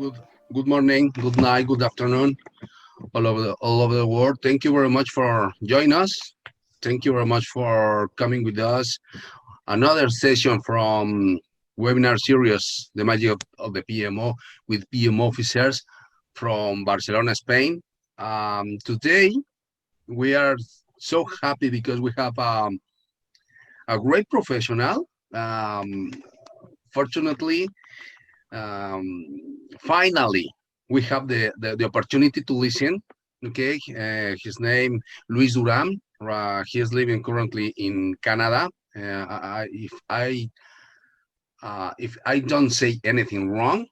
Good good morning, good night, good afternoon, all over the world. Thank you very much for joining us. Thank you very much for coming with us. Another session from webinar series, The Magic of the PMO with PMO officers from Barcelona, Spain. Today we are so happy because we have a great professional. Fortunately, um, finally we have the opportunity to listen. Okay, his name Luis Duran. He is living currently in Canada. If I don't say anything wrong,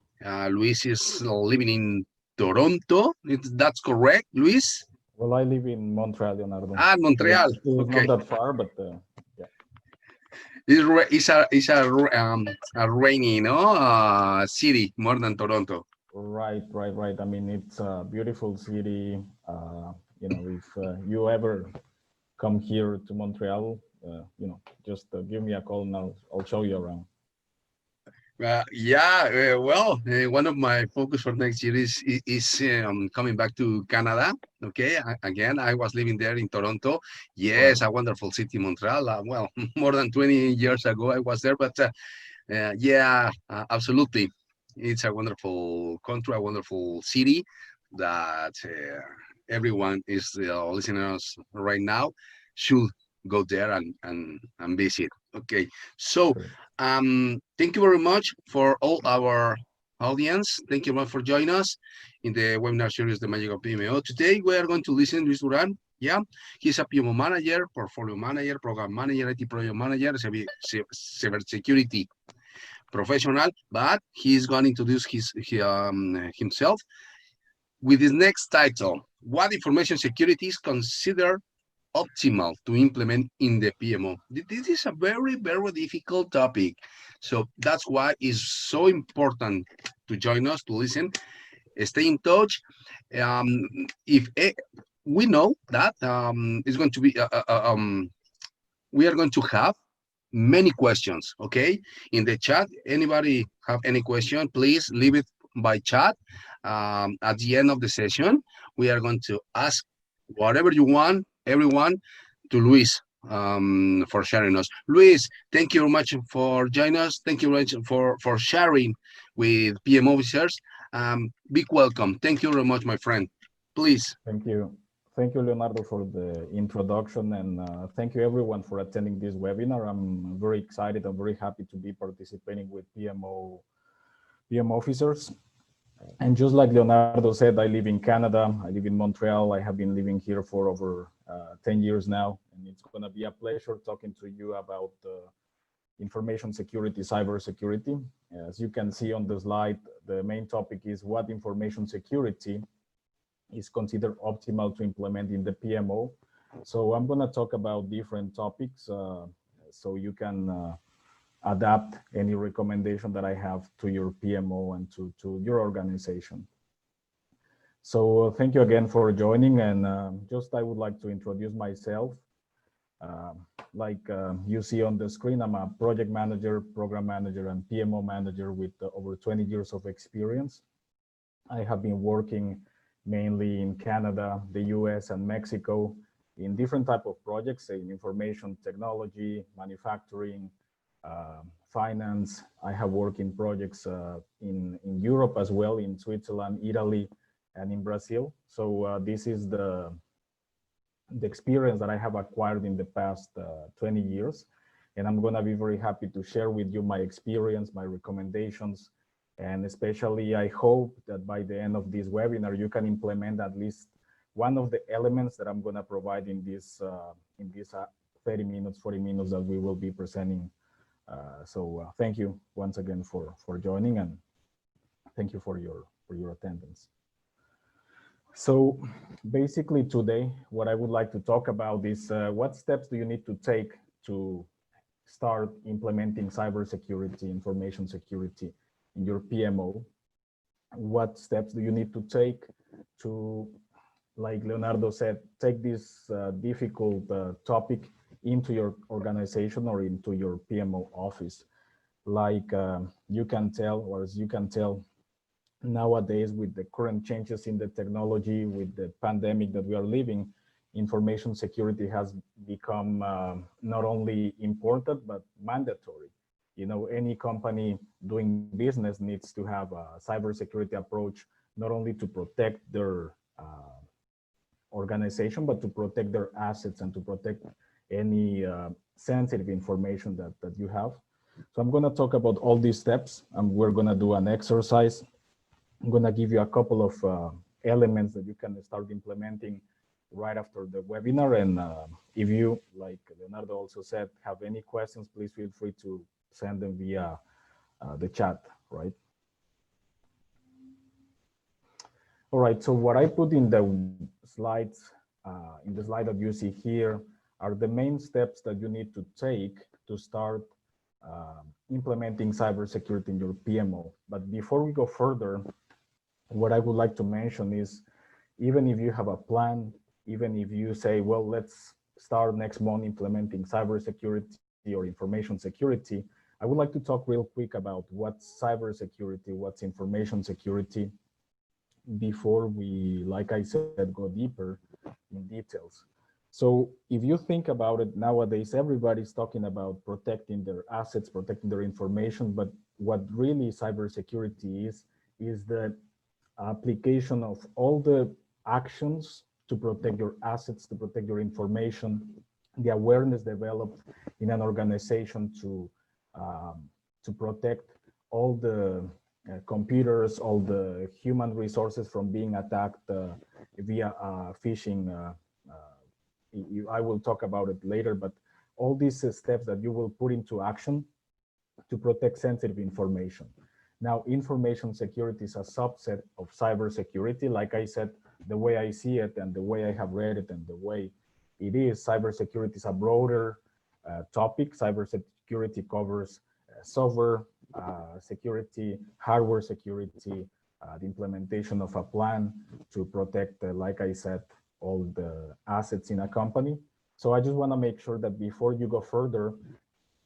Luis is living in Toronto. That's correct, Luis? Well, I live in Montreal, Leonardo. Montreal. It's Okay. not that far, but yeah. It's a rainy, city more than Toronto. Right. I mean, it's a beautiful city. If you ever come here to Montreal, just give me a call and I'll show you around. One of my focus for next year is coming back to Canada. Okay, again, I was living there in Toronto. Yes, Right. a wonderful city, Montreal. More than 20 years ago I was there, but absolutely, it's a wonderful country, a wonderful city that everyone is listening to us right now should go there and visit. Okay, so Sure. thank you very much for all our audience. Thank you very much for joining us in the webinar series, The Magic of PMO. Today, we are going to listen to Luis Duran. Yeah, he's a PMO manager, portfolio manager, program manager, IT project manager, cybersecurity professional, but he's going to introduce himself with his next title. What information security is considered optimal to implement in the PMO? This is a very, very difficult topic. So that's why it's so important to join us, to listen, stay in touch. If we know that it's going to be, we are going to have many questions, okay? In the chat, anybody have any question, please leave it by chat. At the end of the session, we are going to ask whatever you want, everyone, to Luis for sharing us. Luis, thank you very much for joining us. Thank you very much for sharing with PMOfficers. Big welcome. Thank you very much, my friend. Please. Thank you. Thank you, Leonardo, for the introduction, and thank you everyone for attending this webinar. I'm very excited. I'm very happy to be participating with PMOfficers. And just like Leonardo said, I live in Canada. I live in Montreal. I have been living here for over 10 years now, and it's going to be a pleasure talking to you about information security, cybersecurity. As you can see on the slide, the main topic is what information security is considered optimal to implement in the PMO. So I'm going to talk about different topics so you can adapt any recommendation that I have to your PMO and to your organization. So thank you again for joining, and I would like to introduce myself. You see on the screen, I'm a project manager, program manager, and PMO manager with over 20 years of experience. I have been working mainly in Canada, the US, and Mexico in different type of projects in information technology, manufacturing, finance. I have worked in projects in Europe as well, in Switzerland, Italy, and in Brazil. So this is the experience that I have acquired in the past 20 years. And I'm going to be very happy to share with you my experience, my recommendations, and especially I hope that by the end of this webinar, you can implement at least one of the elements that I'm going to provide in this 30 minutes, 40 minutes that we will be presenting. So thank you once again for joining, and thank you for your attendance. So basically today, what I would like to talk about is what steps do you need to take to start implementing cybersecurity, information security in your PMO? What steps do you need to take to, like Leonardo said, take this difficult topic into your organization or into your PMO office? Like you can tell, or as you can tell, nowadays with the current changes in the technology, with the pandemic that we are living, information security has become not only important, but mandatory. You know, any company doing business needs to have a cybersecurity approach, not only to protect their organization, but to protect their assets and to protect any sensitive information that you have. So I'm going to talk about all these steps, and we're going to do an exercise. I'm going to give you a couple of elements that you can start implementing right after the webinar. And if you, like Leonardo also said, have any questions, please feel free to send them via the chat, right? All right, so what I put in the slides, in the slide that you see here, are the main steps that you need to take to start implementing cybersecurity in your PMO. But before we go further, what I would like to mention is, even if you have a plan, even if you say, well, let's start next month implementing cybersecurity or information security, I would like to talk real quick about what's cybersecurity, what's information security, before we, like I said, go deeper in details. So if you think about it, nowadays, everybody's talking about protecting their assets, protecting their information, but what really cybersecurity is the application of all the actions to protect your assets, to protect your information, the awareness developed in an organization to protect all the computers, all the human resources from being attacked via phishing. I will talk about it later, but all these steps that you will put into action to protect sensitive information. Now, information security is a subset of cybersecurity. Like I said, the way I see it and the way I have read it and the way it is, cybersecurity is a broader topic. Cybersecurity covers software security, hardware security, the implementation of a plan to protect, like I said, all the assets in a company. So I just want to make sure that before you go further,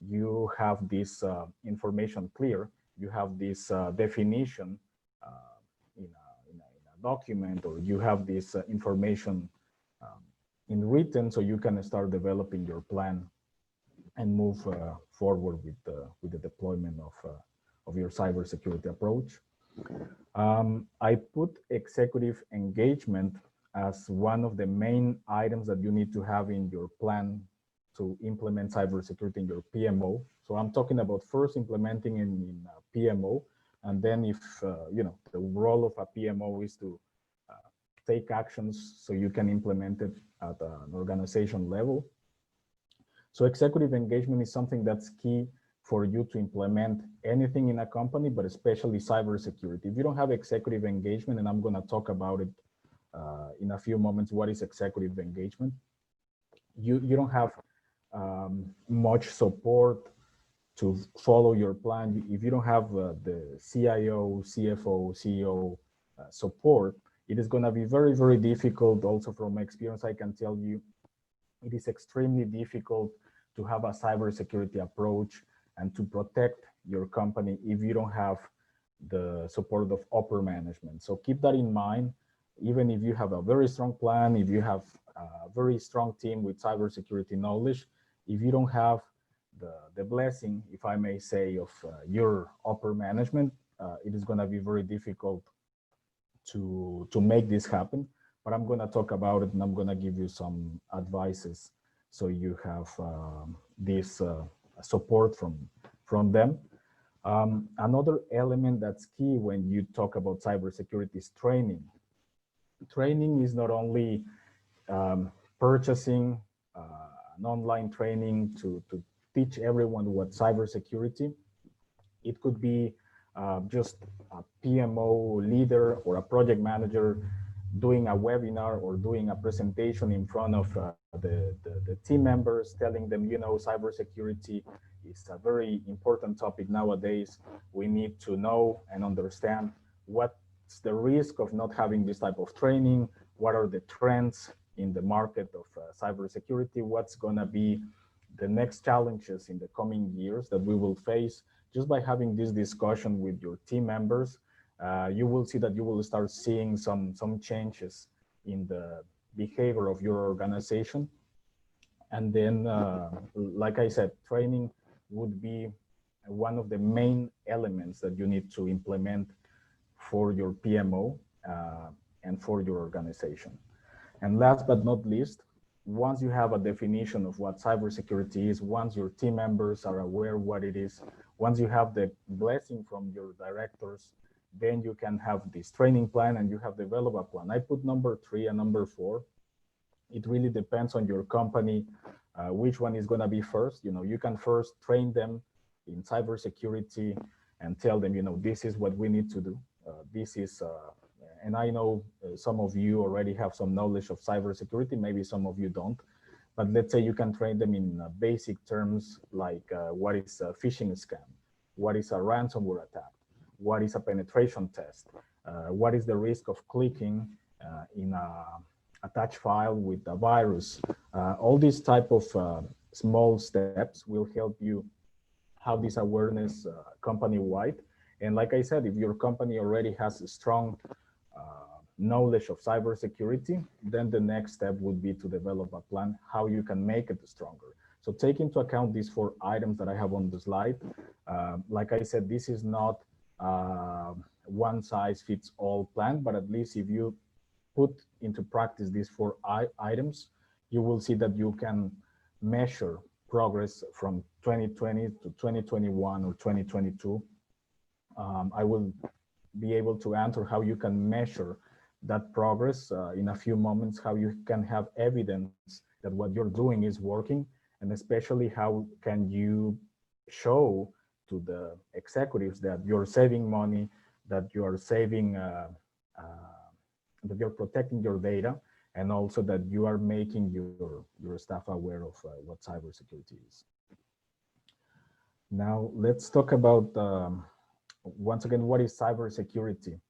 you have this information clear, you have this definition in a document, or you have this information in written, so you can start developing your plan and move forward with the deployment of your cybersecurity approach. I put executive engagement as one of the main items that you need to have in your plan to implement cybersecurity in your PMO. So I'm talking about first implementing in PMO, and then if you know, the role of a PMO is to take actions so you can implement it at an organization level. So executive engagement is something that's key for you to implement anything in a company, but especially cybersecurity. If you don't have executive engagement, and I'm going to talk about it in a few moments, what is executive engagement? You don't have much support to follow your plan. If you don't have the CIO, CFO, CEO support, it is going to be very, very difficult. Also from experience, I can tell you, it is extremely difficult to have a cybersecurity approach and to protect your company if you don't have the support of upper management. So keep that in mind. Even if you have a very strong plan, if you have a very strong team with cybersecurity knowledge, if you don't have the blessing, if I may say, of your upper management, it is going to be very difficult to make this happen. But I'm going to talk about it, and I'm going to give you some advices so you have this support from them. Another element that's key when you talk about cybersecurity is training. Training is not only purchasing an online training to teach everyone what cybersecurity. It could be just a PMO leader or a project manager doing a webinar or doing a presentation in front of the team members, telling them, you know, cybersecurity is a very important topic nowadays. We need to know and understand what's the risk of not having this type of training, what are the trends in the market of cybersecurity, what's going to be the next challenges in the coming years that we will face. Just by having this discussion with your team members, you will see that you will start seeing some changes in the behavior of your organization. And then, like I said, training would be one of the main elements that you need to implement for your PMO and for your organization. And last but not least, once you have a definition of what cybersecurity is, once your team members are aware what it is, once you have the blessing from your directors, then you can have this training plan and you have developed a plan. I put number 3 and number 4. It really depends on your company, which one is going to be first. You can first train them in cybersecurity and tell them, this is what we need to do. This is, and I know some of you already have some knowledge of cybersecurity, maybe some of you don't, but let's say you can train them in basic terms like what is a phishing scam, what is a ransomware attack, what is a penetration test, what is the risk of clicking in a attached file with a virus. All these type of small steps will help you have this awareness company-wide. And like I said, if your company already has a strong knowledge of cybersecurity, then the next step would be to develop a plan how you can make it stronger. So take into account these 4 items that I have on the slide. Like I said, this is not one-size-fits-all plan, but at least if you put into practice these 4 items, you will see that you can measure progress from 2020 to 2021 or 2022. I will be able to answer how you can measure that progress in a few moments, how you can have evidence that what you're doing is working, and especially how can you show to the executives that you're saving money, that you are saving, that you're protecting your data, and also that you are making your staff aware of what cybersecurity is. Now, let's talk about, once again, what is cybersecurity?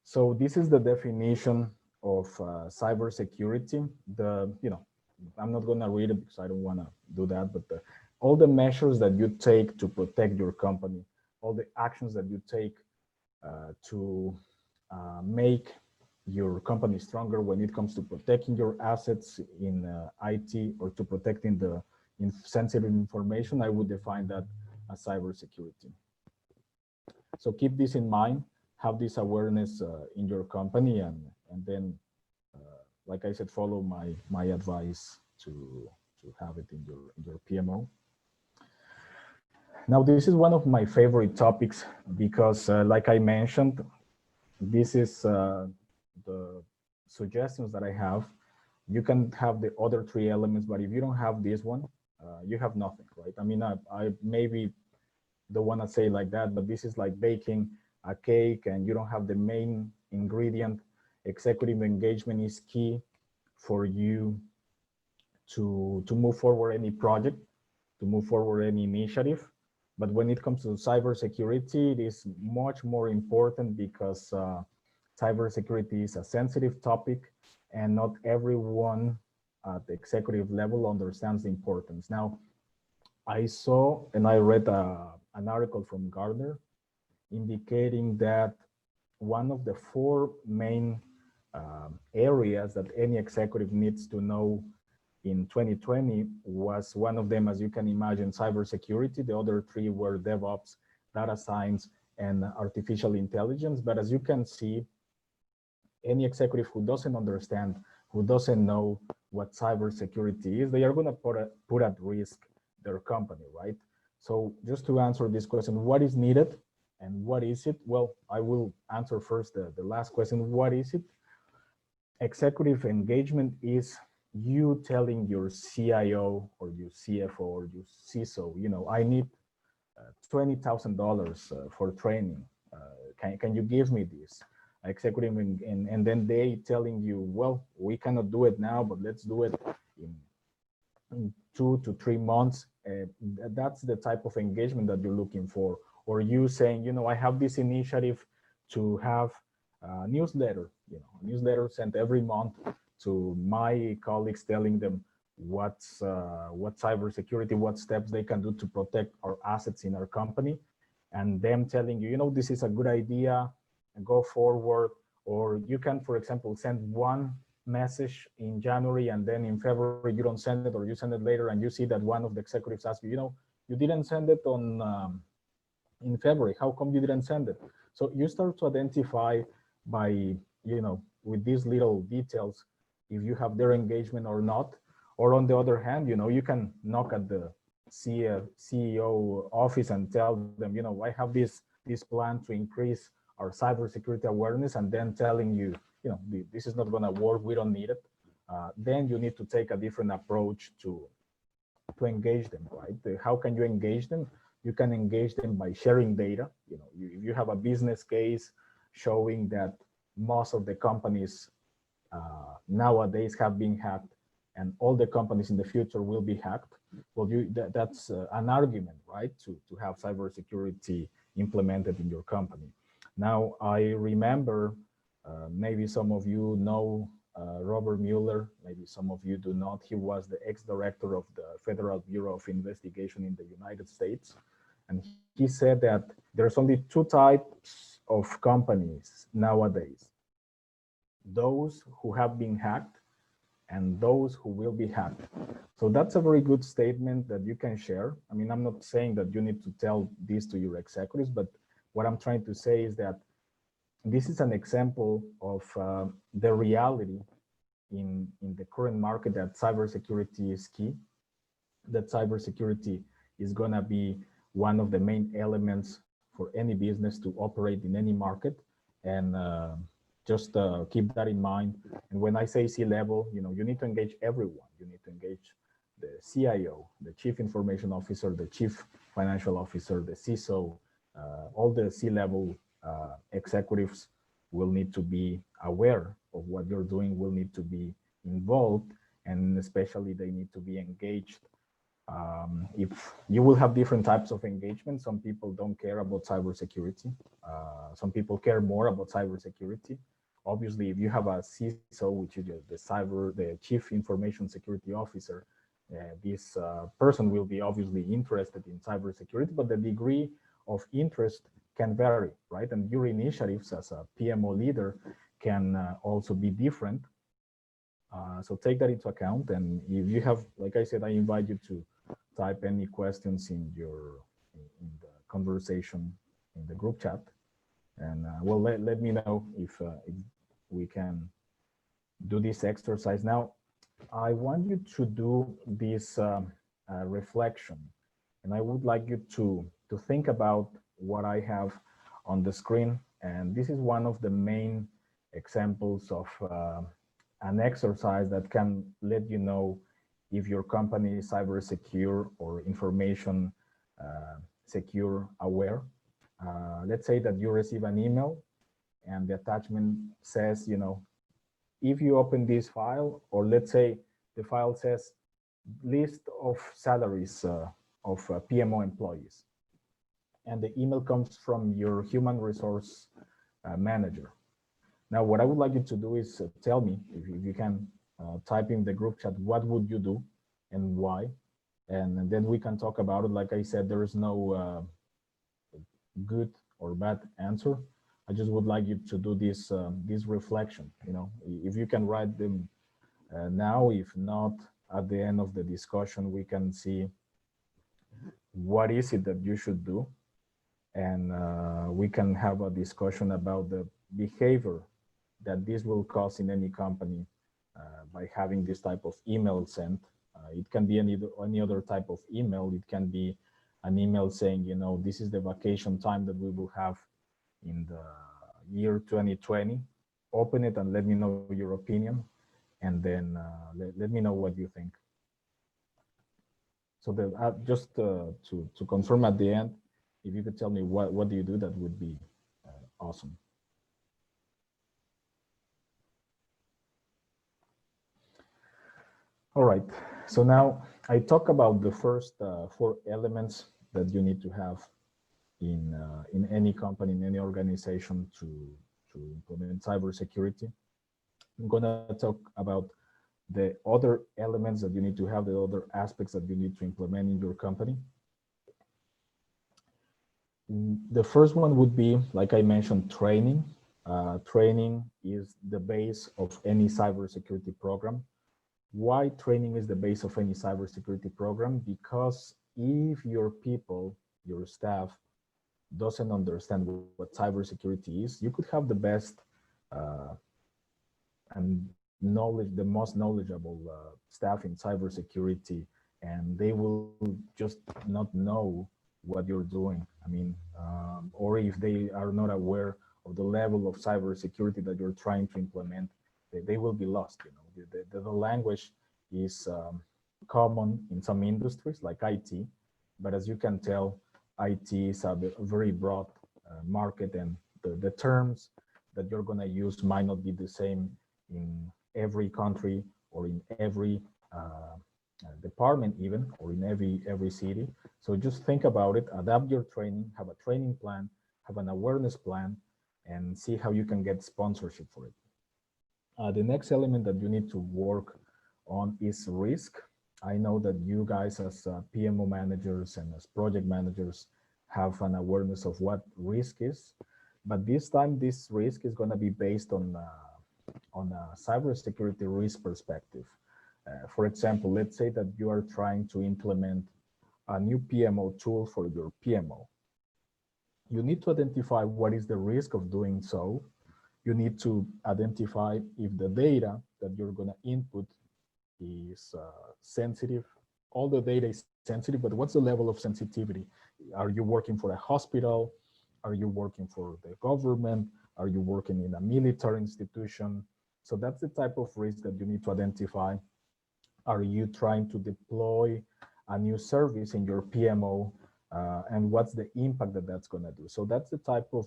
So this is the definition of cybersecurity. I'm not going to read it because I don't want to do that, but all the measures that you take to protect your company, all the actions that you take to make your company stronger when it comes to protecting your assets in IT or to protecting the sensitive information, I would define that as cybersecurity. So keep this in mind, have this awareness in your company, and then, like I said, follow my advice to have it in your PMO. Now, this is one of my favorite topics because, like I mentioned, this is the suggestions that I have. You can have the other 3 elements, but if you don't have this one, you have nothing, right? I mean, I maybe don't want to say like that, but this is like baking a cake and you don't have the main ingredient. Executive engagement is key for you to move forward any project, to move forward any initiative. But when it comes to cybersecurity, it is much more important because cybersecurity is a sensitive topic and not everyone at the executive level understands the importance. Now, I saw and I read an article from Gardner indicating that one of the 4 main areas that any executive needs to know in 2020 was one of them, as you can imagine, cybersecurity. The other 3 were DevOps, data science, and artificial intelligence. But as you can see, any executive who doesn't understand, who doesn't know what cybersecurity is, they are going to put at risk their company, right? So just to answer this question, what is needed and what is it? Well, I will answer first the last question. What is it? Executive engagement is you telling your CIO or your CFO or your CISO, I need $20,000 for training. Can you give me this? Executive, and then they telling you, well, we cannot do it now, but let's do it in 2 to 3 months. That's the type of engagement that you're looking for. Or you saying, I have this initiative to have a newsletter, a newsletter sent every month to my colleagues, telling them what cybersecurity, what steps they can do to protect our assets in our company, and them telling you, this is a good idea. go forward, or you can, for example, send one message in January and then in February you don't send it, or you send it later and you see that one of the executives asks you, you didn't send it on in February. How come you didn't send it? So you start to identify by, with these little details, if you have their engagement or not. Or on the other hand, you can knock at the CEO office and tell them, I have this plan to increase our cybersecurity awareness, and then telling you, this is not going to work. We don't need it. Then you need to take a different approach to engage them, right? How can you engage them? You can engage them by sharing data. If you have a business case showing that most of the companies nowadays have been hacked, and all the companies in the future will be hacked, well, that's an argument, right, to have cybersecurity implemented in your company. Now, I remember, maybe some of you know Robert Mueller, maybe some of you do not. He was the ex-director of the Federal Bureau of Investigation in the United States. And he said that there's only two types of companies nowadays: those who have been hacked and those who will be hacked. So that's a very good statement that you can share. I mean, I'm not saying that you need to tell this to your executives, but what I'm trying to say is that this is an example of the reality in the current market, that cybersecurity is key, that cybersecurity is going to be one of the main elements for any business to operate in any market. And just keep that in mind. And when I say C-level, you need to engage everyone. You need to engage the CIO, the Chief Information Officer, the Chief Financial Officer, the CISO, all the C-level executives will need to be aware of what you're doing, will need to be involved, and especially they need to be engaged. If you will have different types of engagement, some people don't care about cybersecurity. Some people care more about cybersecurity. Obviously, if you have a CISO, which is the Chief Information Security Officer, this person will be obviously interested in cybersecurity, but the degree of interest can vary, right? And your initiatives as a PMO leader can also be different. So take that into account. And if you have, like I said, I invite you to type any questions in the conversation in the group chat. And well, let me know if we can do this exercise. Now, I want you to do this reflection, and I would like you to think about what I have on the screen. And this is one of the main examples of an exercise that can let you know if your company is cyber secure or information secure aware. Let's say that you receive an email and the attachment says, if you open this file, or let's say the file says list of salaries of PMO employees, and the email comes from your human resource manager. Now, what I would like you to do is tell me, if you can type in the group chat, what would you do and why? And then we can talk about it. Like I said, there is no good or bad answer. I just would like you to do this reflection. If you can write them now, if not, at the end of the discussion, we can see what is it that you should do. And we can have a discussion about the behavior that this will cause in any company by having this type of email sent. It can be any other type of email. It can be an email saying, this is the vacation time that we will have in the year 2020. Open it and let me know your opinion, and then let me know what you think. So that just to confirm at the end, if you could tell me what do you do, that would be awesome. All right, so now I talk about the first 4 elements that you need to have in any company, in any organization to implement cybersecurity. I'm gonna talk about the other elements that you need to have, the other aspects that you need to implement in your company. The first one would be, like I mentioned, training. Training is the base of any cybersecurity program. Why training is the base of any cybersecurity program? Because if your people, your staff, doesn't understand what cybersecurity is, you could have the best uh, and knowledge, the most knowledgeable staff in cybersecurity, and they will just not know what you're doing. I mean, or if they are not aware of the level of cybersecurity that you're trying to implement, they will be lost. You know, the language is common in some industries like IT, but as you can tell, IT is a very broad market, and the terms that you're going to use might not be the same in every country or in every department even, or in every city. So just think about it, adapt your training, have a training plan, have an awareness plan, and see how you can get sponsorship for it. The next element that you need to work on is risk. I know that you guys as PMO managers and as project managers have an awareness of what risk is, but this time this risk is going to be based on a cybersecurity risk perspective. For example, let's say that you are trying to implement a new PMO tool for your PMO. You need to identify what is the risk of doing so. You need to identify if the data that you're going to input is sensitive. All the data is sensitive, but what's the level of sensitivity? Are you working for a hospital? Are you working for the government? Are you working in a military institution? So that's the type of risk that you need to identify. Are you trying to deploy a new service in your PMO? And what's the impact that that's going to do? So that's the type of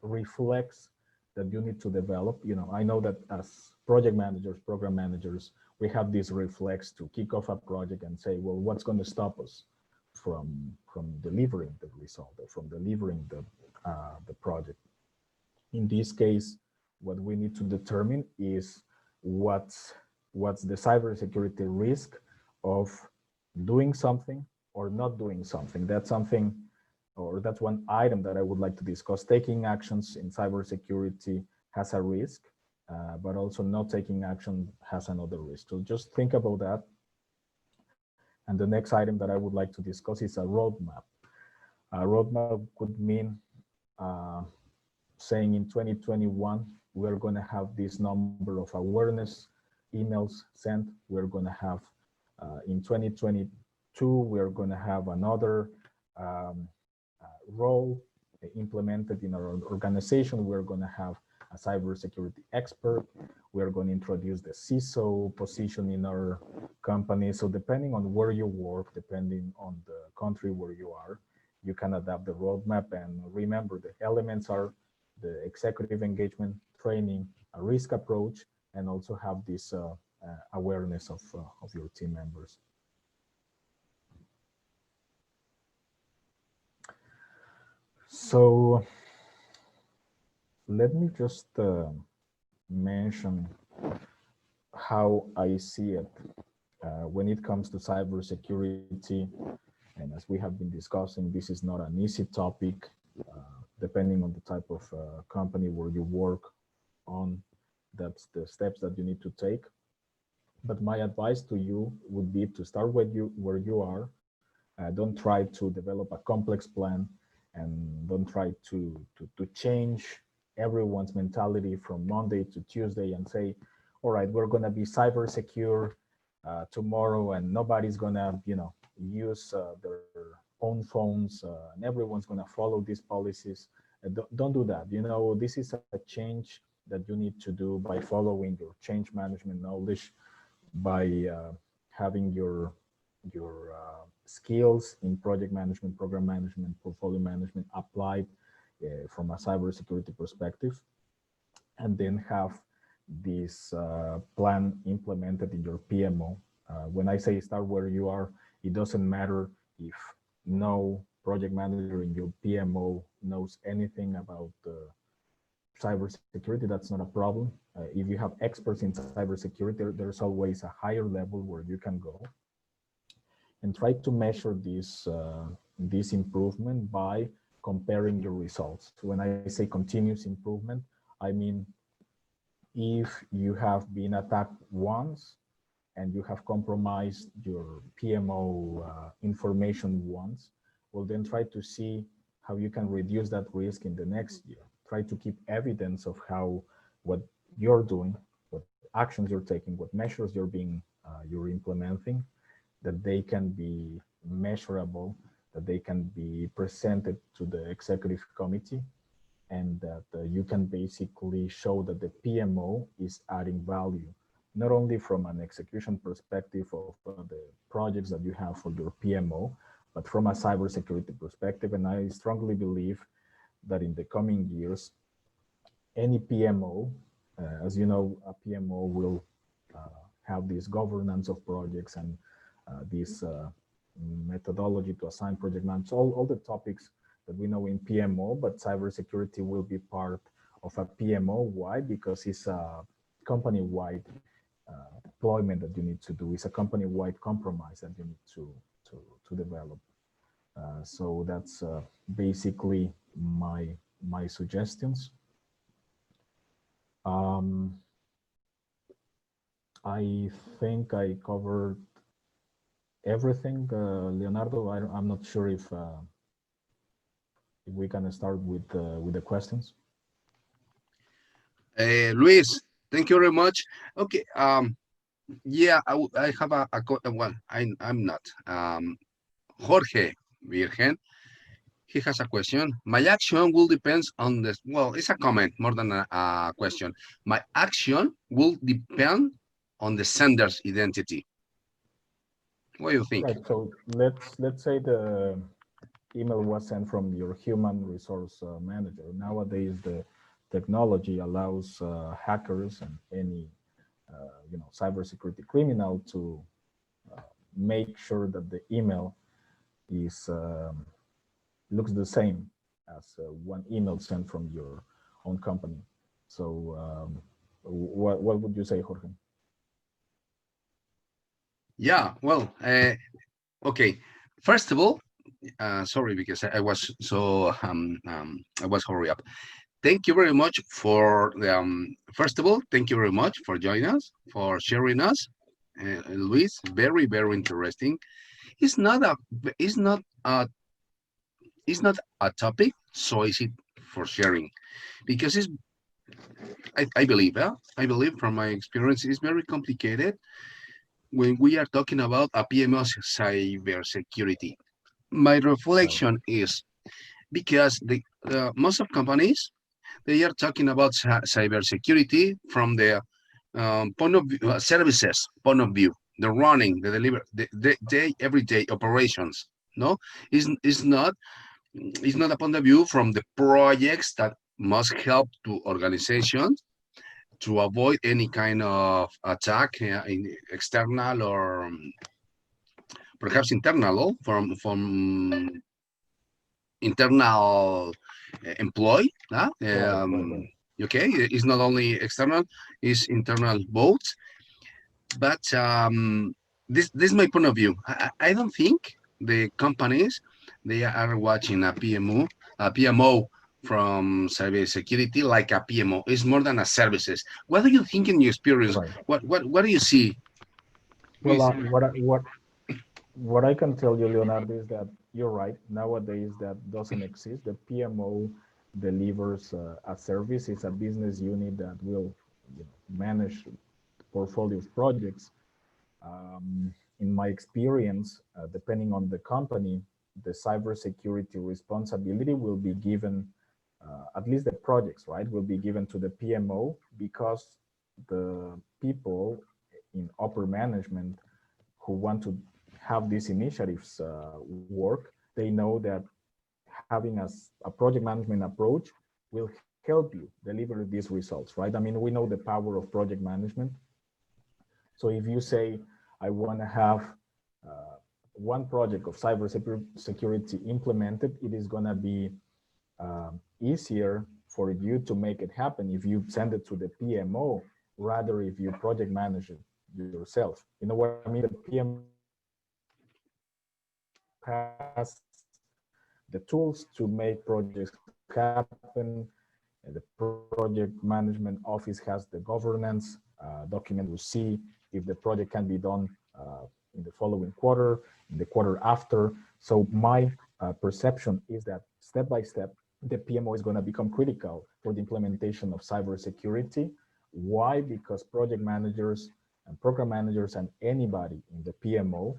reflex that you need to develop. You know, I know that as project managers, program managers, we have this reflex to kick off a project and say, well, what's going to stop us from delivering the result or from delivering the project? In this case, what we need to determine is what's the cybersecurity risk of doing something or not doing something. That's something, or that's one item that I would like to discuss. Taking actions in cybersecurity has a risk, but also not taking action has another risk. So just think about that. And the next item that I would like to discuss is a roadmap. A roadmap could mean saying in 2021, we're going to have this number of awareness emails sent. We're going to have in 2022, we're going to have another role implemented in our organization. We're going to have a cybersecurity expert. We're going to introduce the CISO position in our company. So depending on where you work, depending on the country where you are, you can adapt the roadmap. And remember, the elements are the executive engagement, training, a risk approach, and also have this awareness of your team members. So let me just mention how I see it when it comes to cybersecurity. And as we have been discussing, this is not an easy topic, depending on the type of company where you work on. That's the steps that you need to take. But my advice to you would be to start where you are. Don't try to develop a complex plan, and don't try to change everyone's mentality from Monday to Tuesday and say, all right, we're going to be cyber secure tomorrow, and nobody's going to, use their own phones, and everyone's going to follow these policies. Don't do that. This is a change that you need to do by following your change management knowledge, by having your skills in project management, program management, portfolio management applied from a cybersecurity perspective, and then have this plan implemented in your PMO. When I say start where you are, it doesn't matter if no project manager in your PMO knows anything about cybersecurity. That's not a problem. If you have experts in cybersecurity, there's always a higher level where you can go, and try to measure this improvement by comparing your results. When I say continuous improvement, I mean, if you have been attacked once and you have compromised your PMO information once, well, then try to see how you can reduce that risk in the next year. Try to keep evidence of how what you're doing, what actions you're taking, what measures you're implementing, that they can be measurable, that they can be presented to the executive committee, and that you can basically show that the PMO is adding value, not only from an execution perspective of the projects that you have for your PMO, but from a cybersecurity perspective. And I strongly believe that in the coming years, any PMO, as you know, a PMO will have this governance of projects and this methodology to assign project managers, all the topics that we know in PMO, but cybersecurity will be part of a PMO. Why? Because it's a company-wide deployment that you need to do. It's a company-wide compromise that you need to develop. So that's basically my suggestions. I think I covered everything, Leonardo. I'm not sure if we can start with the questions. Luis, thank you very much. Okay. Yeah, I have well, I'm not. Jorge Virgen, he has a question. My action will depend on the, well, it's a comment more than a question. My action will depend on the sender's identity. What do you think? Right. So let's say the email was sent from your human resource manager. Nowadays, the technology allows hackers and any cybersecurity criminal to make sure that the email is looks the same as one email sent from your own company. So what would you say, Jorge? Yeah, well, okay. First of all, sorry, because I was so I was hurry up. Thank you very much for the first of all, thank you very much for joining us, for sharing us, Luis. Very, very interesting. It's not a it's not a it's not a topic so easy for sharing, because it's I believe, I believe from my experience, it's very complicated when we are talking about a PMO's cybersecurity. My Right. reflection is because the most of companies, they are talking about cybersecurity from the point of view, services point of view, the running, the deliver, the day everyday operations. No, is not a point of view from the projects that must help to organizations to avoid any kind of attack in external or perhaps internal from internal employee. Right. Okay, it's not only external, it's internal both. But this is my point of view. I don't think the companies they are watching a PMO from cybersecurity like a PMO. It's more than a services. What do you think in your experience? Right. What do you see? Well, Luis? what I can tell you, Leonardo, is that you're right. Nowadays, that doesn't exist. The PMO delivers a service. It's a business unit that will manage portfolio of projects. In my experience, depending on the company, the cybersecurity responsibility will be given, at least the projects, right, will be given to the PMO, because the people in upper management who want to have these initiatives work, they know that having a project management approach will help you deliver these results, right? I mean, we know the power of project management. So if you say, I want to have one project of cybersecurity implemented, it is going to be easier for you to make it happen if you send it to the PMO, rather if you project manage it yourself. You know what I mean? The PMO has the tools to make projects happen. The project management office has the governance document to see if the project can be done in the following quarter, in the quarter after. So my perception is that step by step, the PMO is going to become critical for the implementation of cybersecurity. Why? Because project managers and program managers and anybody in the PMO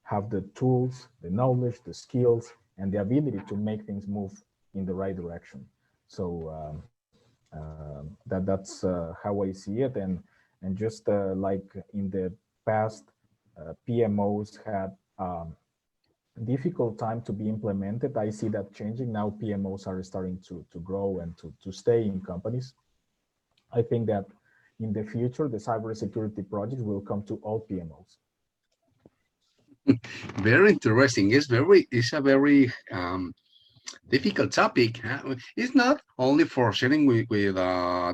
have the tools, the knowledge, the skills, and the ability to make things move in the right direction. So that's how I see it. And just like in the past, PMOs had difficult time to be implemented. I see that changing now. PMOs are starting to grow and to stay in companies. I think that in the future, the cybersecurity projects will come to all PMOs. Very interesting. It's a very difficult topic. Huh? It's not only for sharing with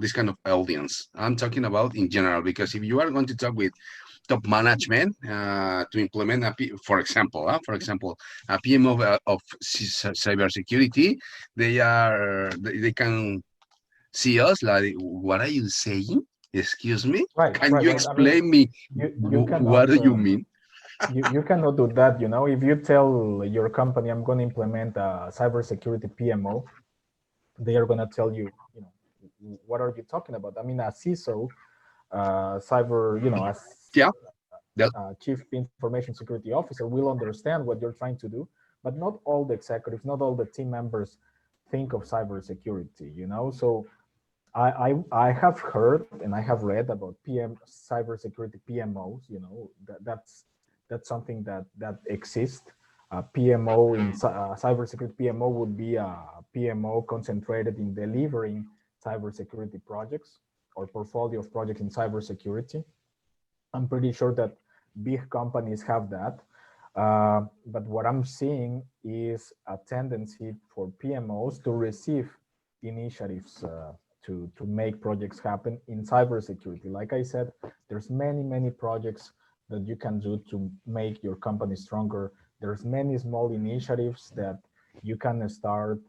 this kind of audience. I'm talking about in general, because if you are going to talk with top management to implement a PMO of cybersecurity, they can see us like, what are you saying? Excuse me? Right, Can right, you right. I mean, explain me you what cannot do you mean? you cannot do that. You know, if you tell your company, I'm going to implement a cybersecurity PMO, they are going to tell you, what are you talking about? I mean, a CISO, cyber, as Yeah, that, chief information security officer will understand what you're trying to do, but not all the executives, not all the team members think of cybersecurity. So I have heard and I have read about cybersecurity PMOs. That's something that exists. PMO in cybersecurity PMO would be a PMO concentrated in delivering cybersecurity projects or portfolio of projects in cybersecurity. I'm pretty sure that big companies have that. But what I'm seeing is a tendency for PMOs to receive initiatives to make projects happen in cybersecurity. Like I said, there's many projects that you can do to make your company stronger. There's many small initiatives that you can start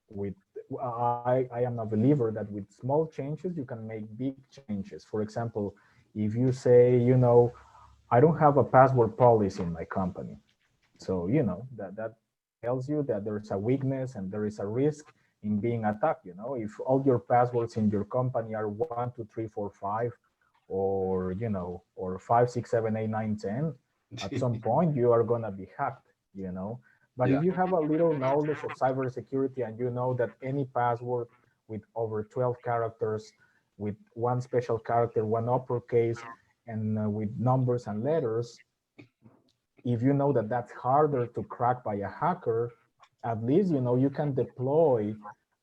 with. I am a believer that with small changes, you can make big changes. For example, if you say, I don't have a password policy in my company. So, that tells you that there's a weakness and there is a risk in being attacked. If all your passwords in your company are 1, 2, 3, 4, 5, or 5, 6, 7, 8, 9, 10, at some point you are going to be hacked. But yeah. if you have a little knowledge of cybersecurity and you know that any password with over 12 characters, with one special character, one uppercase, and with numbers and letters, if you know that that's harder to crack by a hacker, at least you can deploy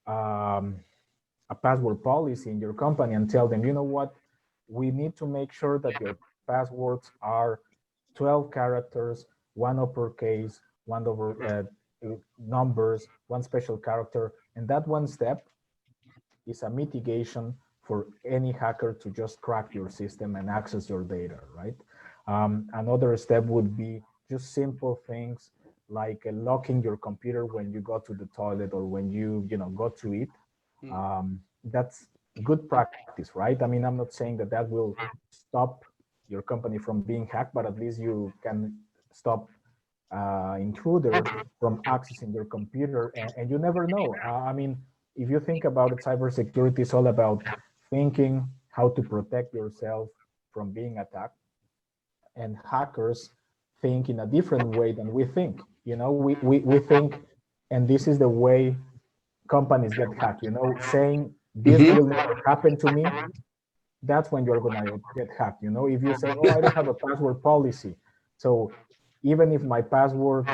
a password policy in your company and tell them, what, we need to make sure that your passwords are 12 characters, one uppercase, one over numbers, one special character, and that one step is a mitigation for any hacker to just crack your system and access your data, right? Another step would be just simple things like locking your computer when you go to the toilet or when you go to eat. That's good practice, right? I mean, I'm not saying that will stop your company from being hacked, but at least you can stop intruder from accessing your computer, and you never know. I mean, if you think about it, cybersecurity is all about thinking how to protect yourself from being attacked, and hackers think in a different way than we think. We think, and this is the way companies get hacked, saying this Mhm. will never happen to me. That's when you're gonna get hacked. If you say, oh, I don't have a password policy, so even if my passwords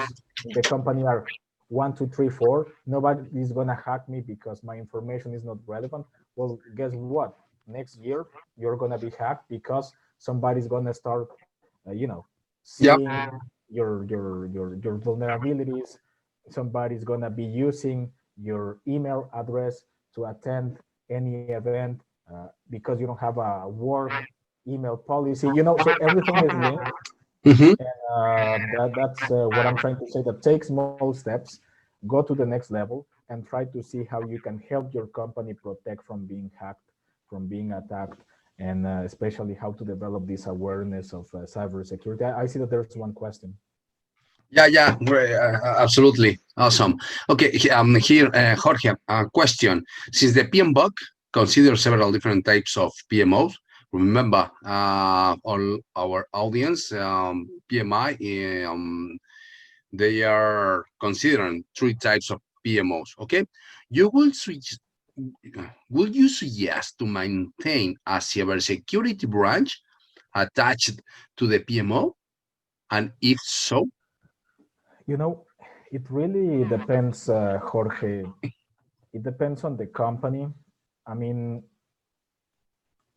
in the company are 1, 2, 3, 4, nobody is gonna hack me because my information is not relevant. Well, guess what? Next year you're gonna be hacked because somebody's gonna start, Yeah. seeing your vulnerabilities. Somebody's gonna be using your email address to attend any event because you don't have a work email policy. So everything is linked. Mhm. That's what I'm trying to say. That take small steps, go to the next level, and try to see how you can help your company protect from being hacked, from being attacked, and especially how to develop this awareness of cybersecurity. I see that there's one question. Yeah, yeah, absolutely awesome. Okay, here, Jorge, a question. Since the PMBOK considers several different types of PMOs, remember, all our audience, PMI, they are considering three types of PMOs. Okay, you will switch. Would you suggest to maintain a cybersecurity branch attached to the PMO? And if so, You know, it really depends, Jorge. It depends on the company. I mean,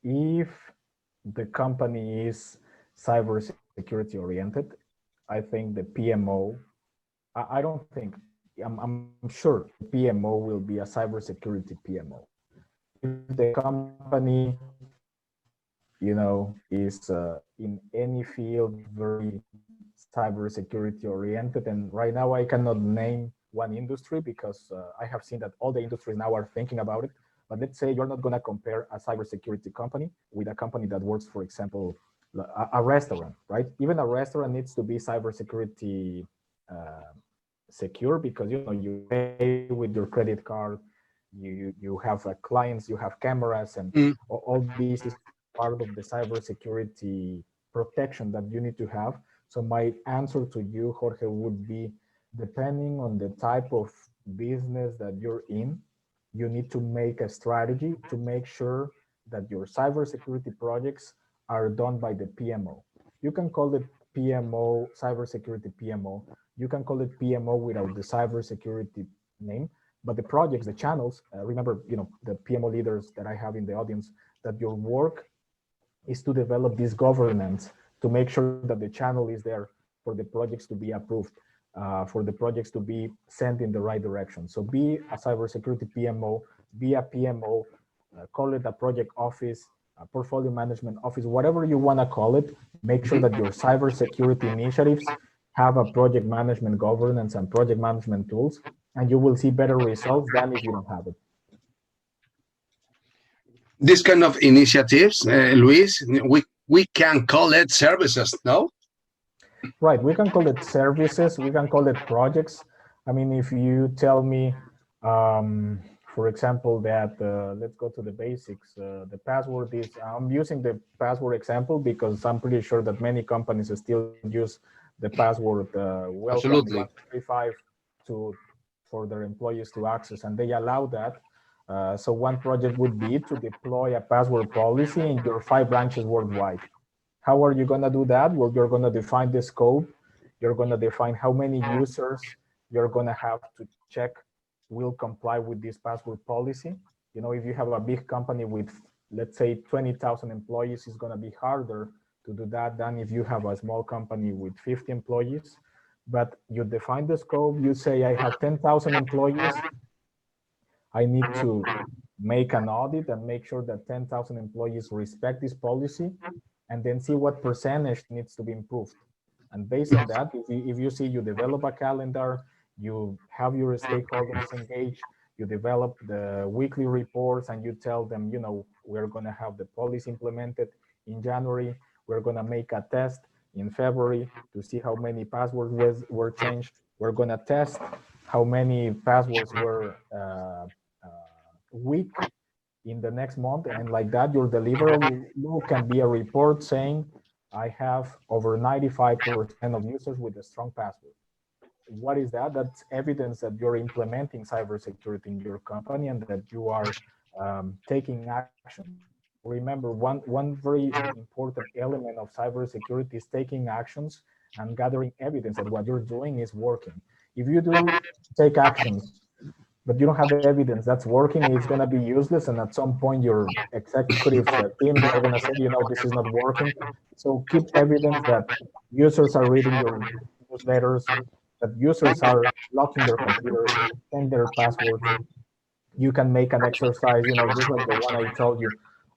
if the company is cybersecurity oriented, I think the PMO, I don't think, I'm sure the PMO will be a cybersecurity PMO. If the company, is in any field very cybersecurity oriented, and right now I cannot name one industry because I have seen that all the industries now are thinking about it. But let's say you're not going to compare a cybersecurity company with a company that works, for example, a restaurant, right? Even a restaurant needs to be cybersecurity uh, secure, because you pay with your credit card, you have clients, you have cameras, and mm, all this is part of the cybersecurity protection that you need to have. So my answer to you, Jorge, would be, depending on the type of business that you're in, you need to make a strategy to make sure that your cybersecurity projects are done by the PMO. You can call it PMO, cybersecurity PMO. You can call it PMO without the cybersecurity name, but the projects, the channels, remember, the PMO leaders that I have in the audience, that your work is to develop this governance to make sure that the channel is there for the projects to be approved, for the projects to be sent in the right direction. So be a cybersecurity PMO, be a PMO, call it a project office, a portfolio management office, whatever you want to call it. Make sure mhm. that your cybersecurity initiatives have a project management governance and project management tools, and you will see better results than if you don't have it. This kind of initiatives, Luis, we can call it services, no? Right. We can call it services. We can call it projects. I mean, if you tell me, for example, that let's go to the basics. The password is, I'm using the password example because I'm pretty sure that many companies still use the password welcome Absolutely. 1235 to for their employees to access, and they allow that. So one project would be to deploy a password policy in your 5 branches worldwide. How are you going to do that? Well, you're going to define the scope. You're going to define how many users you're going to have to check will comply with this password policy. If you have a big company with, let's say, 20,000 employees, it's going to be harder to do that than if you have a small company with 50 employees. But you define the scope. You say, I have 10,000 employees. I need to make an audit and make sure that 10,000 employees respect this policy, and then see what percentage needs to be improved. And based on that, if you see you develop a calendar, you have your stakeholders engaged, you develop the weekly reports, and you tell them, we're going to have the policy implemented in January. We're going to make a test in February to see how many passwords were changed. We're going to test how many passwords were weak in the next month, and like that your deliverable can be a report saying, I have over 95% of users with a strong password. What is that? That's evidence that you're implementing cybersecurity in your company and that you are taking actions. Remember, one very important element of cybersecurity is taking actions and gathering evidence that what you're doing is working. If you do take actions but you don't have evidence that's working, it's going to be useless. And at some point, your executives team, they're going to say, this is not working. So keep evidence that users are reading your newsletters, that users are locking their computers, change their passwords. You can make an exercise, just like the one I told you,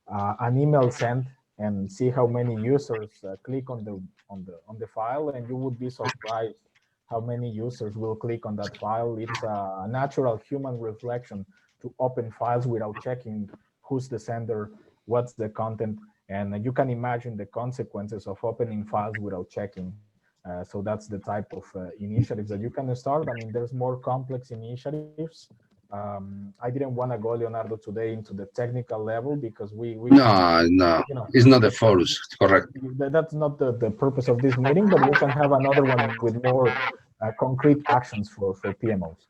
an email sent, and see how many users click on the file, and you would be surprised how many users will click on that file. It's a natural human reflection to open files without checking who's the sender, what's the content, and you can imagine the consequences of opening files without checking. So that's the type of initiatives that you can start. I mean, there's more complex initiatives. I didn't want to go, Leonardo, today into the technical level because we can, No, no, you know, it's not the we can, focus. Correct. that's not the purpose of this meeting, but we can have another one with more concrete actions for PMOs.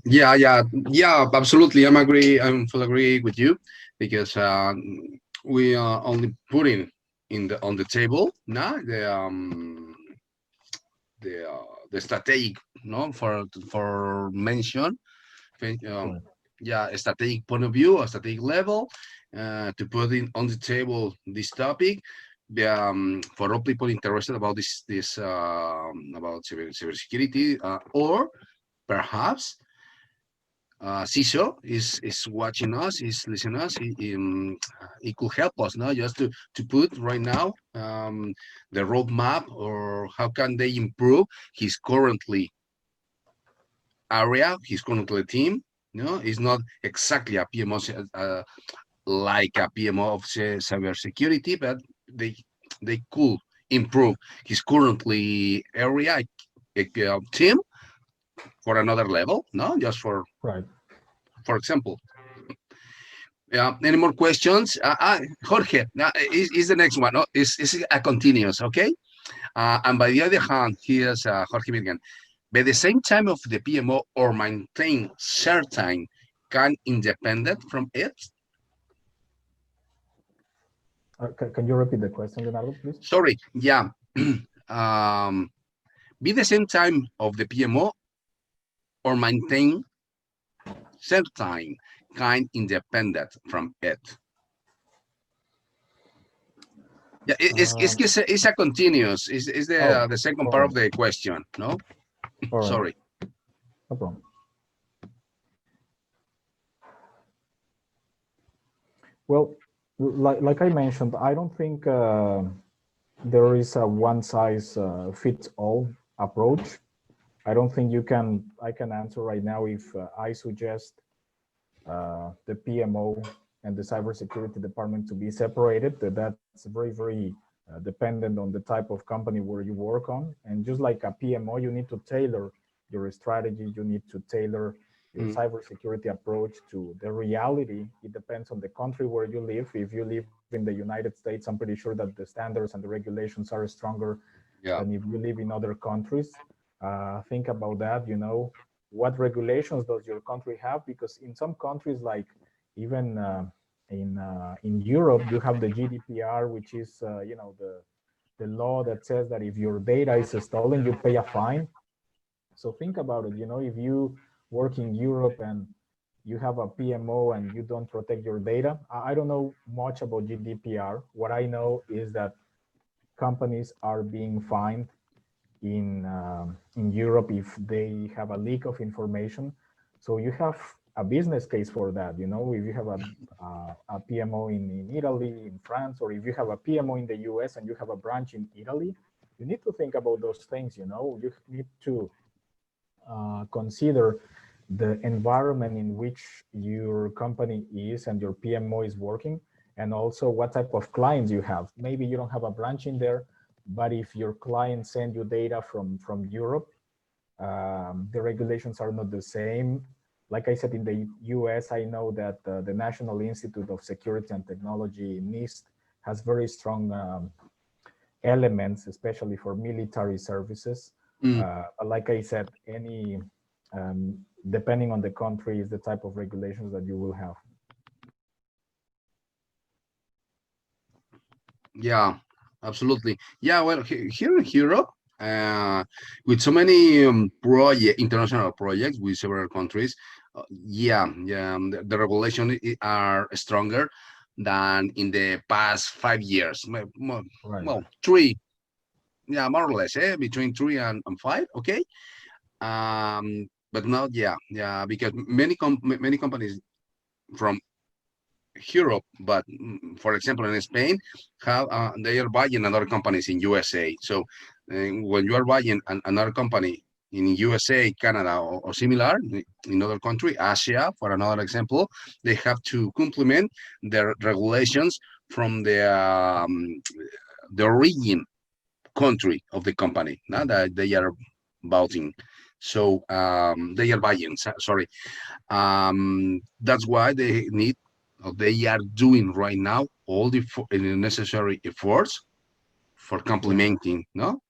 Yeah, absolutely. I'm full agree with you because we are only putting in the on the table now the strategic, no, for mention, um, Correct. yeah, a strategic point of view, a strategic level, to put in on the table this topic. For all people interested about this about cybersecurity, or perhaps CISO is watching us, is listening us. It could help us now just to put right now the roadmap or how can they improve his currently area, his currently team. No, it's not exactly a PMO like a PMO of cybersecurity, but they they could improve his currently area team for another level. No, just Right. for example. Any more questions? Jorge, is the next one. No, is a continuous, okay? And by the other hand, here's Jorge Virgen. By the same time of the PMO or maintain certain can independent from it. Can you repeat the question, Leonardo, please? Sorry, yeah. um, be the same time of the PMO or maintain certain kind independent from it. Yeah, Um, it's a continuous. Is oh, the second all part right. of the question? No, All right. sorry. No problem. Well, like I mentioned, I don't think there is a one size fits all approach. I don't think I can answer right now if I suggest the PMO and the cybersecurity department to be separated. That's very dependent on the type of company where you work on. And just like a PMO, you need to tailor your strategy. You need to tailor your Mm, cybersecurity approach to the reality. It depends on the country where you live. If you live in the United States, I'm pretty sure that the standards and the regulations are stronger yeah. than if you live in other countries. Think about that. You know, what regulations does your country have? Because in some countries, like even in Europe, you have the GDPR, which is the law that says that if your data is stolen, you pay a fine. So think about it. You know, if you work in Europe and you have a PMO and you don't protect your data, I don't know much about GDPR. What I know is that companies are being fined in Europe if they have a leak of information. So you have a business case for that. You know, if you have a PMO in Italy, in France, or if you have a PMO in the US and you have a branch in Italy, you need to think about those things. You know, you need to consider the environment in which your company is and your PMO is working, and also what type of clients you have. Maybe you don't have a branch in there, but if your clients send you data from Europe, the regulations are not the same. Like I said, in the US, I know that the National Institute of Security and Technology, NIST, has very strong elements, especially for military services. Mm, Like I said, any depending on the country is the type of regulations that you will have. yeah, absolutely. Yeah, well, here in Europe, with so many international projects with several countries, the regulation are stronger than in the past 5 years. Right. Well, three, yeah, more or less, between three and five. Okay. But not, yeah, because many companies from Europe, but for example, in Spain, have they are buying other companies in USA. So when you are buying another company in USA, Canada, or similar in other country, Asia, for another example, they have to complement their regulations from the origin country of the company now that they are buying. So they are buying. Sorry, that's why they need, or they are doing right now all the necessary efforts for Yeah. complementing. No.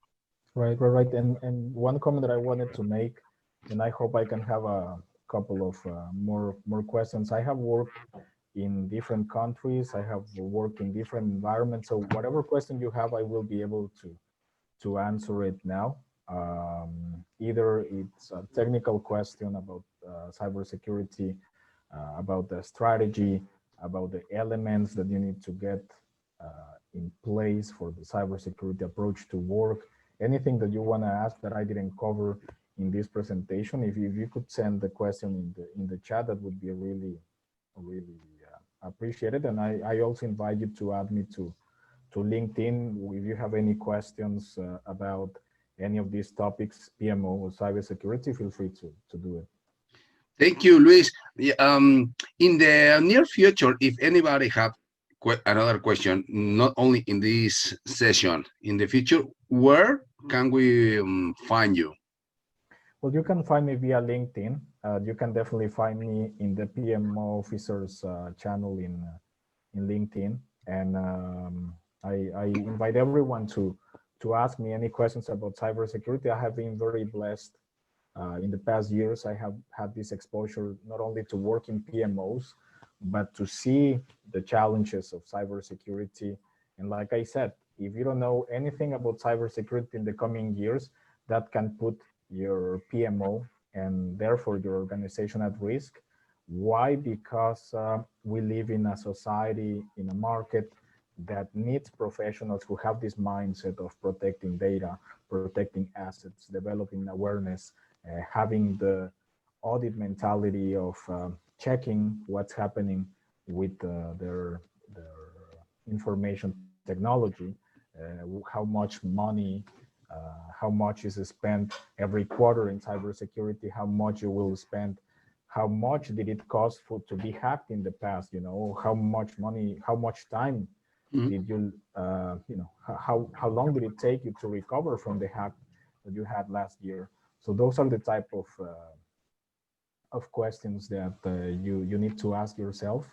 Right. And one comment that I wanted to make, and I hope I can have a couple of more questions. I have worked in different countries. I have worked in different environments. So whatever question you have, I will be able to answer it now. Either it's a technical question about cybersecurity, about the strategy, about the elements that you need to get in place for the cybersecurity approach to work. Anything that you want to ask that I didn't cover in this presentation, if you could send the question in the chat, that would be really appreciated. And I also invite you to add me to LinkedIn if you have any questions about any of these topics, PMO or cybersecurity. Feel free to do it. Thank you, Luis. In the near future, if anybody have another question, not only in this session, in the future, where can we find you? Well, you can find me via LinkedIn. You can definitely find me in the PMOfficers channel in LinkedIn. And I invite everyone to ask me any questions about cybersecurity. I have been very blessed in the past years. I have had this exposure not only to work in PMOs, but to see the challenges of cybersecurity. And like I said, if you don't know anything about cybersecurity in the coming years, that can put your PMO and therefore your organization at risk. Why? Because we live in a society, in a market that needs professionals who have this mindset of protecting data, protecting assets, developing awareness, having the audit mentality of checking what's happening with their information technology, how much money, how much is spent every quarter in cybersecurity, how much you will spend, how much did it cost for to be hacked in the past, how much money, how much time did you, how long did it take you to recover from the hack that you had last year? So those are the type of questions that you need to ask yourself.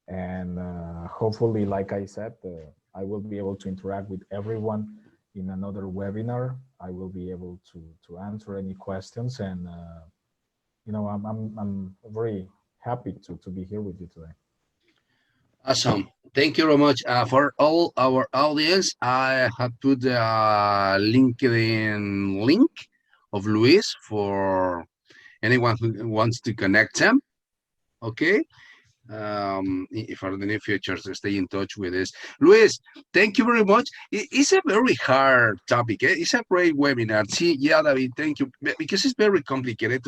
And hopefully, like I said, I will be able to interact with everyone in another webinar. I will be able to answer any questions, and I'm very happy to be here with you today. Awesome. Thank you very much for all our audience. I have put the LinkedIn link of Luis for anyone who wants to connect them. Okay. For the near future, to stay in touch with this. Luis, thank you very much. It's a very hard topic. It's a great webinar. See, yeah, David, thank you. Because it's very complicated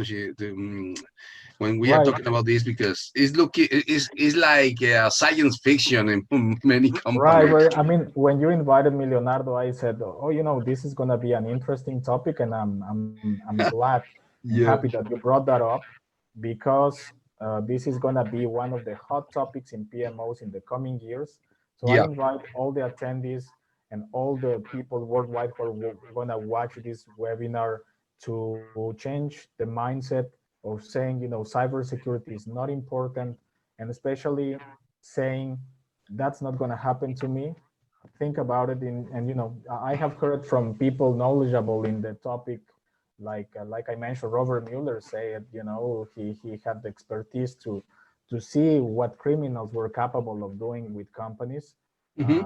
when we are Right. talking about this, because it's like science fiction in many Right, companies. right. I mean, when you invited me, Leonardo, I said, "Oh, this is gonna be an interesting topic," and I'm glad and happy Yeah. that you brought that up because this is gonna be one of the hot topics in PMOs in the coming years. So I Yeah. invite all the attendees and all the people worldwide who are gonna watch this webinar to change the mindset of saying, cybersecurity is not important, and especially saying that's not going to happen to me. Think about it. And I have heard from people knowledgeable in the topic, like I mentioned, Robert Mueller said, he had the expertise to see what criminals were capable of doing with companies. Hmm.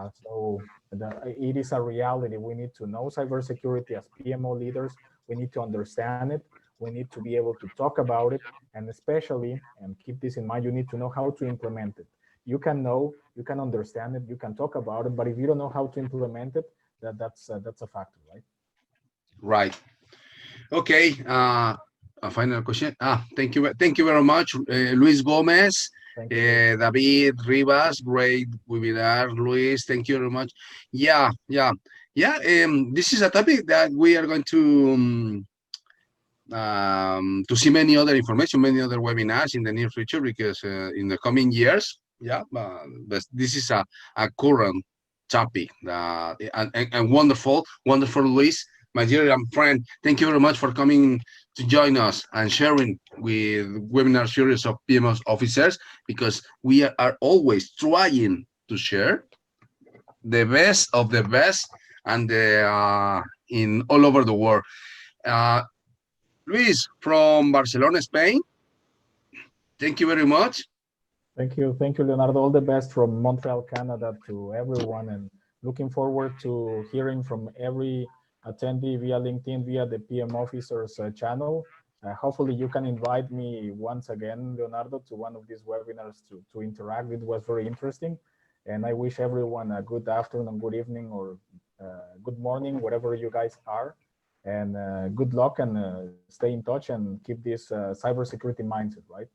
It is a reality. We need to know cybersecurity as PMO leaders. We need to understand it. We need to be able to talk about it, and especially, and keep this in mind, you need to know how to implement it. You can know, you can understand it, you can talk about it, but if you don't know how to implement it, that's a factor, right? Right. Okay. A final question. Thank you very much, Luis Gomez. Thank you. David Rivas, great webinar. Luis, thank you very much. Yeah, yeah, yeah. This is a topic that we are going to see many other information, many other webinars in the near future, because in the coming years, yeah, but this is a current topic, and wonderful, wonderful, Luis, my dear friend. Thank you very much for coming to join us and sharing with webinar series of PMOs officers, because we are always trying to share the best of the best and in all over the world. Uh, Luis from Barcelona, Spain. Thank you very much. Thank you, Leonardo. All the best from Montreal, Canada, to everyone, and looking forward to hearing from every attendee via LinkedIn, via the PMOfficers channel. Hopefully, you can invite me once again, Leonardo, to one of these webinars to interact. It was very interesting, and I wish everyone a good afternoon, good evening, or good morning, wherever you guys are. And good luck, and stay in touch, and keep this cybersecurity mindset, right?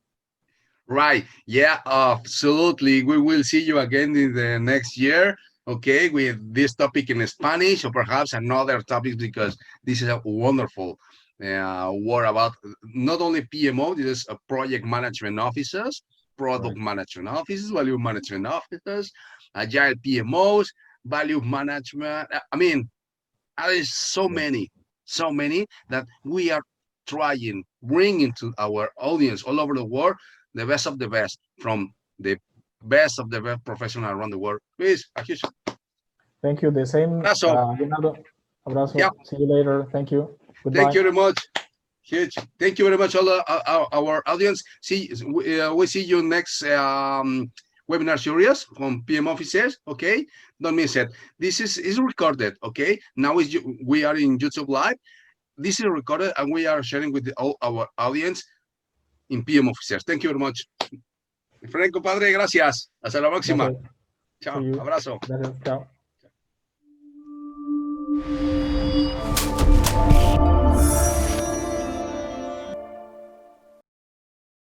Right. Yeah, absolutely. We will see you again in the next year. Okay, with this topic in Spanish, or perhaps another topic, because this is a wonderful word about not only PMO, this is a project management officers, product Right. management officers, value management officers, agile PMOs, value management. I mean, there is Yes. so many that we are trying, bringing to our audience all over the world the best of the best from the best of the best professional around the world. Please, a huge Thank you. The same, abrazo. Leonardo. Yeah, Abrazo. See you later. Thank you. thank Goodbye. you very much. Huge. Thank you very much, all our audience. We see you next webinar series from PMOfficers. Okay, don't miss it. This is recorded. Okay, now we are in YouTube Live. This is recorded, and we are sharing with all our audience in PMOfficers. Thank you very much. Frank, compadre, gracias. Hasta la próxima. Okay. See Chao. you. Abrazo. Gracias. Ciao.